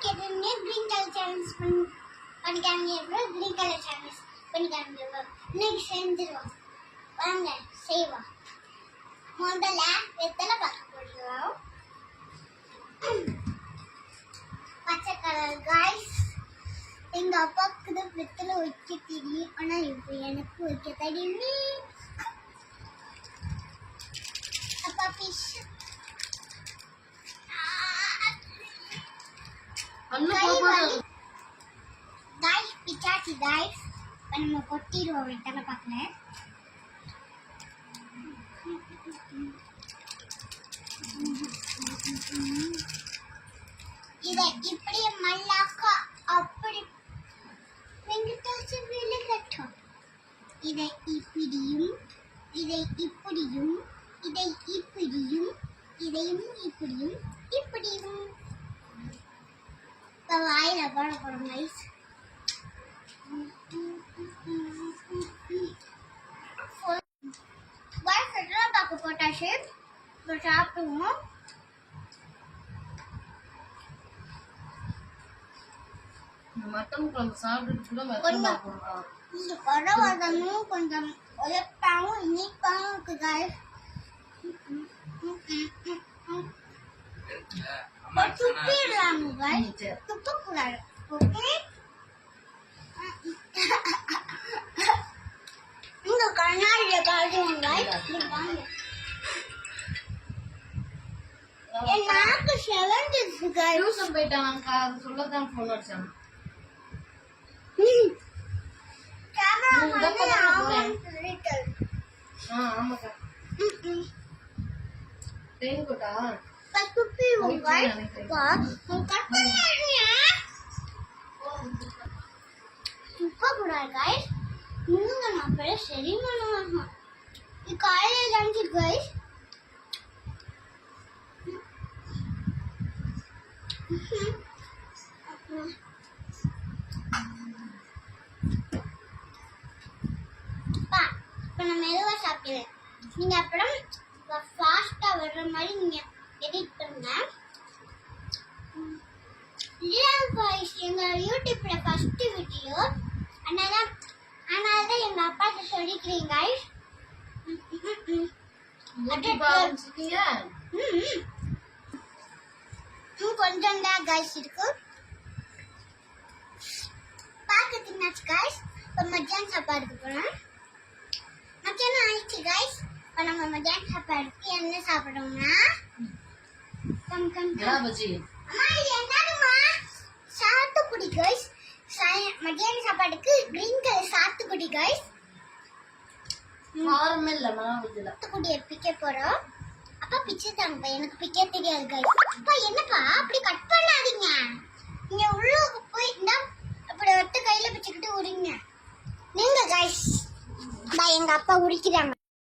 கேட்டீங்க green colour challenge பண்ணிக்காங்க green colour challenge பண்ணிக்காங்க இன்னைக்கு செஞ்சிருவோம் வாங்க செய்வோம் முதல்ல வெத்தலை பார்க்க போடுவோம் பச்சை கலர் காய்ஸ் எங்க அப்பாவுக்கு தான் வெத்தலை வைக்க தெரியும் ஆனா இப்போ எனக்கு வைக்க தெரியுமே அப்பா ஃபிஷ் गाइस पिचाची गाइस पण मैं கொட்டிடுவோம் வெத்தலை பார்க்கல இதை இப்படி மல்லாக்கா அப்படி வெங்கடாச்ச வேலை கட்டும் இதை இப்படியும் இதை இப்படியும் இதை இப்படியும் இதையும் இப்படியும் இப்படியும் வாயில போட போறோம் கைஸ் பாக்கு போட்டாச்சு இப்போ சாப்பிடுவோம் மட்டன் குழம்பு சாப்பிட்டு இது பரவாயில்லும் கொஞ்சம் உழைப்பாவும் இனிப்பாவும் இருக்கு கைஸ் துப்பிடுறாங்க கைஸ் துப்பக்கூடாது ஓகே இந்த கண்ணாடியில காட்டுவோம் கைஸ் என் நாக்கு செவந்துச்சு கைஸ் டியூஷன் போயிட்டாங்க அது சொல்லதான் ஃபோன் அடிச்சாங்க ஆமாக்கா ட்ரெயின் கோட்டா துப்பி துப்பக்கூடாது கைஸ் முன்னுங்க நான் பேர செரிமானம் காலையில் லஞ்சு கைஸ் இப்போ நான் மெதுவாக சாப்பிடுவேன் நீங்கள் அப்புறம் ஃபாஸ்ட்டாக வர்ற மாதிரி நீங்கள் எடிட் பண்ணுங்க எங்கள் யூடியூப்பில் ஃபஸ்ட்டு வீடியோ அதனால தான் எங்கள் அப்பாட்ட சொல்லிக்கிறீங்க கொஞ்சம் தான் கைஸ் இருக்கு பார்க்க தின்னாச்சு கைஸ் இப்போ மத்தியானம் சாப்பாடுக்கு போகிறோம் மத்தியானம் ஆயிடுச்சு கைஸ் இப்போ நம்ம மத்தியானம் சாப்பாடுக்கு என்ன சாப்பிடுவோம்னா அம்மா இது என்னதுமா சாத்துக்குடி கைஸ் மத்தியான சாப்பாடுக்கு கிரீன் கலர் சாத்துக்குடி கைஸ் சாத்துக்குடியை பிக்க போறோம் அப்பா பிச்சை தாங்கப்பா எனக்கு பிக்க தெரியாது கைஸ் அப்பா என்னப்பா அப்படி கட் பண்ணாதீங்க நீங்க உள்ள போய் அப்படி ஒட்டு கையில பிச்சுக்கிட்டு உரிங்க நீங்க கைஸ் எங்க அப்பா உரிக்கிறாங்க